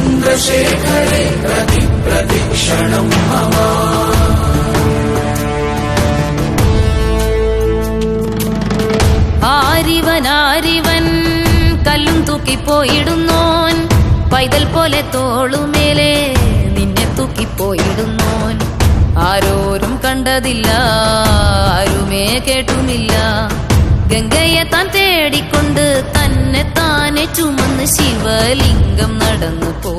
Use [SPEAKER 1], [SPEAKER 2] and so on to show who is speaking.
[SPEAKER 1] ചന്ദ്രശേഖരേ പ്രതിക്ഷണം മമ.
[SPEAKER 2] ആരിവൻ കല്ലും തൂക്കിപ്പോയിടുന്നോൻ, പൈതൽ പോലെ തോളുമേലെ നിന്നെ തൂക്കിപ്പോയിടുന്നോൻ. ആരോരും കണ്ടതില്ല, ആരുമേ കേട്ടുമില്ല. ഗംഗയെ താൻ തേടിക്കൊണ്ട് തന്നെ താനെ ചുമന്ന് ശിവലിംഗം നടന്നു പോ.